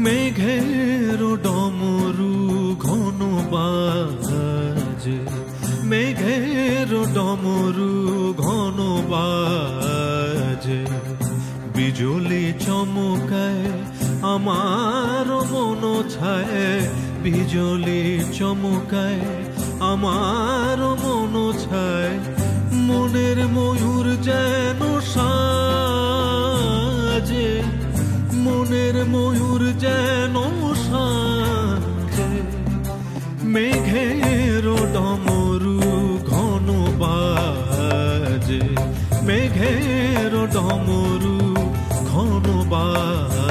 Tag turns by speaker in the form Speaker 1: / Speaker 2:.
Speaker 1: মেঘের ডমরু ঘন বাজে, মেঘের ডমরু ঘন বাজে, বিজুলি চমকায় আমার মন ছায়, বিজুলি চমকায় আমার মন ছায়, মনের ময়ূর যেন সাজে, মনের ময়ূর যেন সাজে, মেঘের ডমরু ঘন বাজে, মেঘের ডমরু ঘন বাজে।